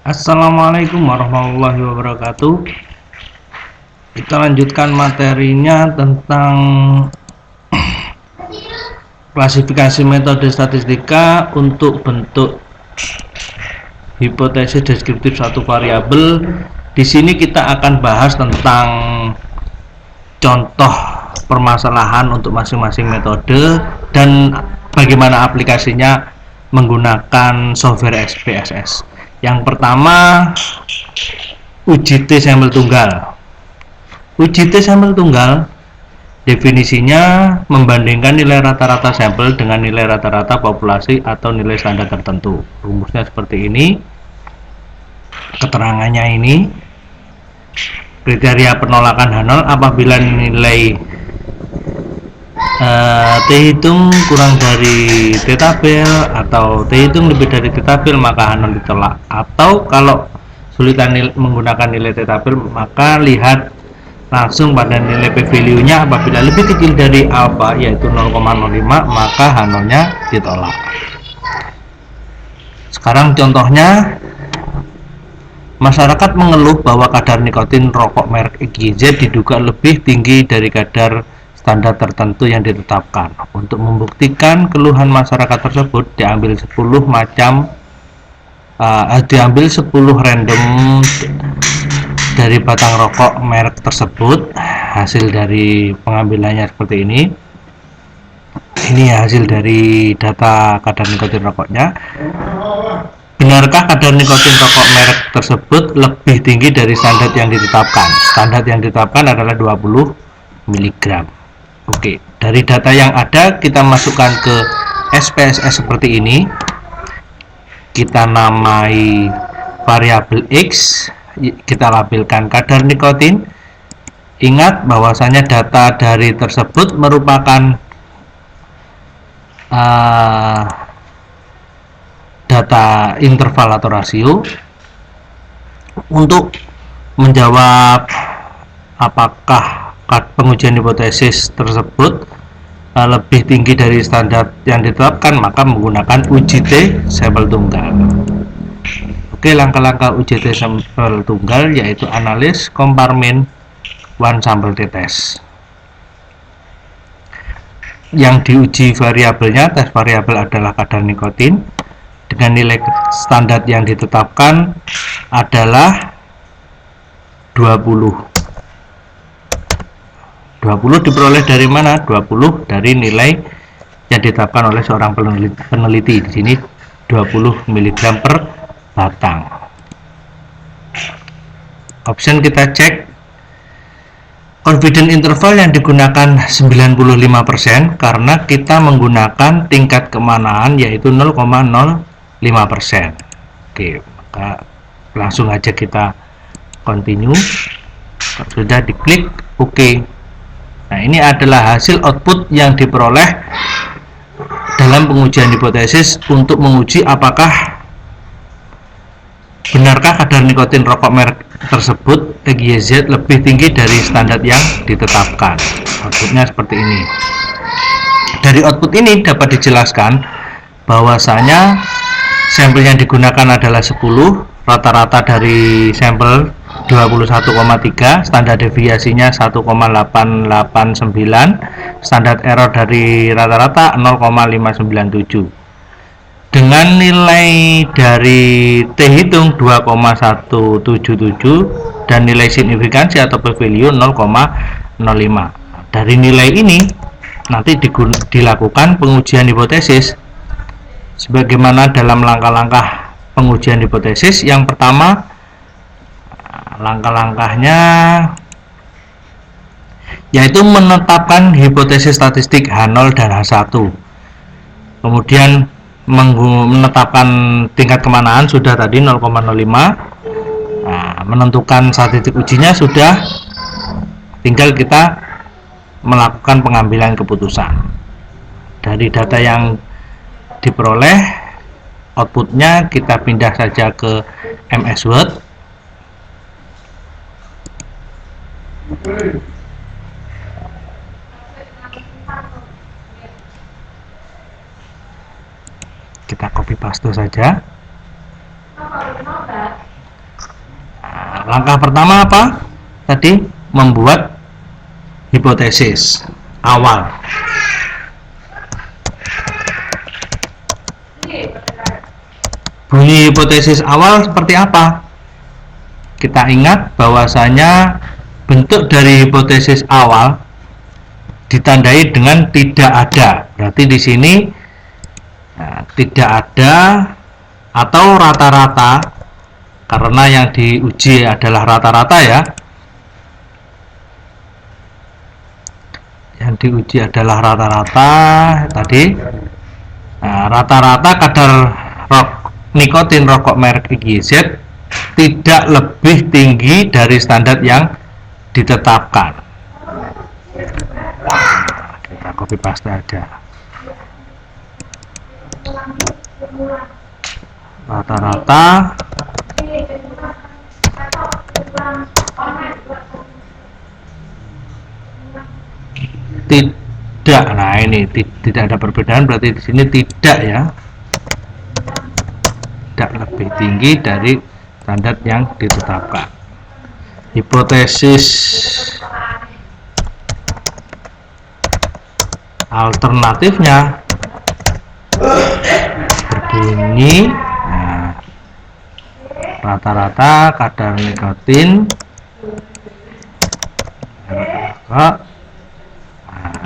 Assalamualaikum warahmatullahi wabarakatuh. Kita lanjutkan materinya tentang klasifikasi metode statistika untuk bentuk hipotesis deskriptif satu variabel. Di sini kita akan bahas tentang contoh permasalahan untuk masing-masing metode dan bagaimana aplikasinya menggunakan software SPSS. Yang pertama, uji T sampel tunggal. Uji T sampel tunggal definisinya membandingkan nilai rata-rata sampel dengan nilai rata-rata populasi atau nilai standar tertentu. Rumusnya seperti ini. Keterangannya ini. Kriteria penolakan H0 apabila nilai T hitung kurang dari T tabel atau T hitung lebih dari T tabel, maka H0 ditolak. Atau kalau sulitan menggunakan nilai T tabel, maka lihat langsung pada nilai P value nya. Apabila lebih kecil dari alpha yaitu 0,05, maka H0 nya ditolak. Sekarang contohnya, masyarakat mengeluh bahwa kadar nikotin rokok merek XYZ diduga lebih tinggi dari kadar standar tertentu yang ditetapkan. Untuk membuktikan keluhan masyarakat tersebut, diambil 10 random dari batang rokok merek tersebut. Hasil dari pengambilannya seperti ini. Ini hasil dari data kadar nikotin rokoknya. Benarkah kadar nikotin rokok merek tersebut lebih tinggi dari standar yang ditetapkan? Standar yang ditetapkan adalah 20 mg. Oke, dari data yang ada kita masukkan ke SPSS seperti ini. Kita namai variabel X, kita labelkan kadar nikotin. Ingat bahwasanya data dari tersebut merupakan data interval atau rasio. Untuk menjawab apakah pengujian hipotesis tersebut lebih tinggi dari standar yang ditetapkan, maka menggunakan uji T sampel tunggal. Oke, langkah-langkah uji T sampel tunggal yaitu analis, komparmen, one sample T test. Yang diuji variabelnya, tes variabel adalah kadar nikotin dengan nilai standar yang ditetapkan adalah 20 diperoleh dari mana? 20 dari nilai yang ditetapkan oleh seorang peneliti. Di sini 20 mg per batang. Option kita cek. Confidence interval yang digunakan 95% karena kita menggunakan tingkat keamanaan yaitu 0,05%. Oke, maka langsung aja kita continue. Sudah diklik OK. Nah, ini adalah hasil output yang diperoleh dalam pengujian hipotesis untuk menguji apakah benarkah kadar nikotin rokok merek tersebut XYZ lebih tinggi dari standar yang ditetapkan. Outputnya seperti ini. Dari output ini dapat dijelaskan bahwasanya sampel yang digunakan adalah 10, rata-rata dari sampel 21,3, standar deviasinya 1,889, standar error dari rata-rata 0,597. Dengan nilai dari T hitung 2,177 dan nilai signifikansi atau P value 0,05. Dari nilai ini nanti dilakukan pengujian hipotesis sebagaimana dalam langkah-langkah pengujian hipotesis. Yang pertama, langkah-langkahnya yaitu menetapkan hipotesis statistik H0 dan H1. Kemudian menetapkan tingkat keamanaan sudah tadi 0,05. Nah, menentukan statistik ujinya sudah, tinggal kita melakukan pengambilan keputusan. Dari data yang diperoleh, outputnya kita pindah saja ke MS Word. Kita copy paste saja. langkah pertama apa? Tadi membuat hipotesis awal. Bunyi hipotesis awal seperti apa? Kita ingat bahwasanya bentuk dari hipotesis awal ditandai dengan tidak ada. Berarti di sini tidak ada atau rata-rata, karena yang diuji adalah rata-rata ya. Yang diuji adalah rata-rata tadi. Rata-rata kadar nikotin rokok merek IGZ tidak lebih tinggi dari standar yang ditetapkan. Kita copy paste aja. Rata-rata tidak. Nah, ini tidak ada perbedaan, berarti di sini tidak ya. Tidak lebih tinggi dari standar yang ditetapkan. Hipotesis alternatifnya berbunyi rata-rata kadar nikotin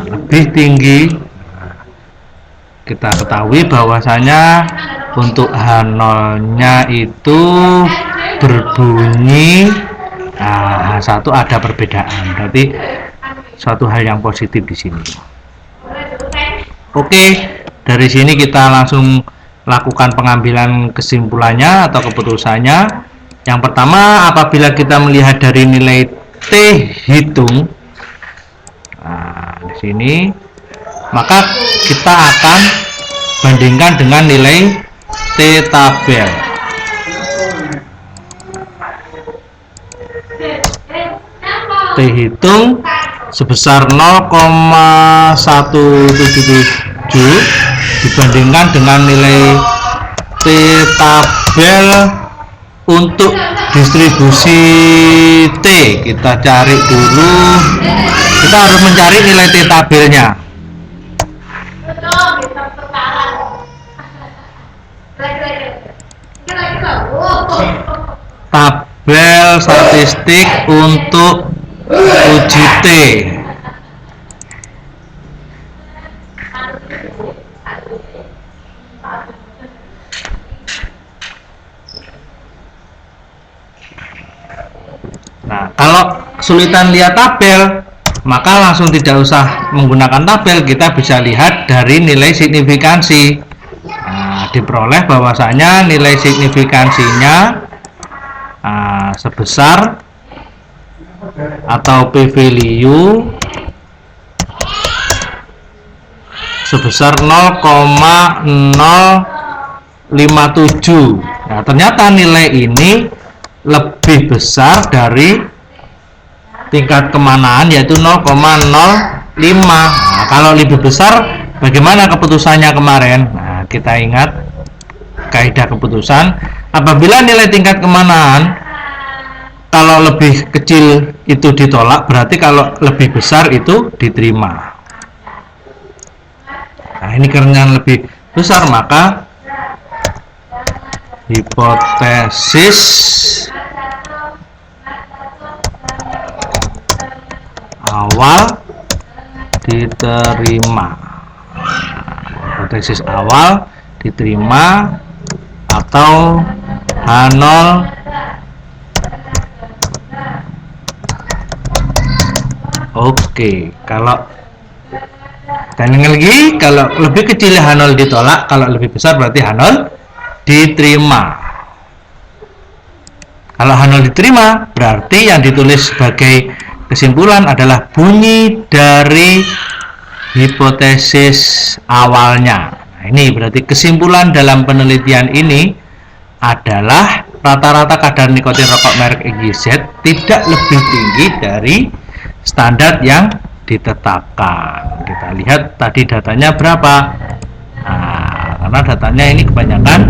lebih tinggi. Kita ketahui bahwasanya untuk H0-nya itu berbunyi H1 ada perbedaan, berarti suatu hal yang positif di sini. Oke, dari sini kita langsung lakukan pengambilan kesimpulannya atau keputusannya. Yang pertama, apabila kita melihat dari nilai T hitung, di sini, maka kita akan bandingkan dengan nilai T tabel. T hitung sebesar 0,177 dibandingkan dengan nilai T tabel untuk distribusi T. Kita cari dulu, kita harus mencari nilai T tabelnya. Tabel statistik untuk uji T. Nah, kalau kesulitan lihat tabel, maka langsung tidak usah menggunakan tabel, kita bisa lihat dari nilai signifikansi. Diperoleh bahwasanya nilai signifikansinya sebesar atau p-value sebesar 0,057. Nah, ternyata nilai ini lebih besar dari tingkat kemanaan, yaitu 0,05. Nah, kalau lebih besar, bagaimana keputusannya kemarin? Nah, kita ingat kaidah keputusan, apabila nilai tingkat kemanaan kalau lebih kecil itu ditolak, berarti kalau lebih besar itu diterima. Nah, ini karena lebih besar, maka hipotesis awal diterima. Hipotesis awal diterima atau H0 oke. Kalau dan lagi, kalau lebih kecil H0 ditolak, kalau lebih besar berarti H0 diterima. Kalau H0 diterima, berarti yang ditulis sebagai kesimpulan adalah bunyi dari hipotesis awalnya. Nah, ini berarti kesimpulan dalam penelitian ini adalah rata-rata kadar nikotin rokok merek IGZ tidak lebih tinggi dari standar yang ditetapkan. Kita lihat tadi datanya berapa. Nah, karena datanya ini kebanyakan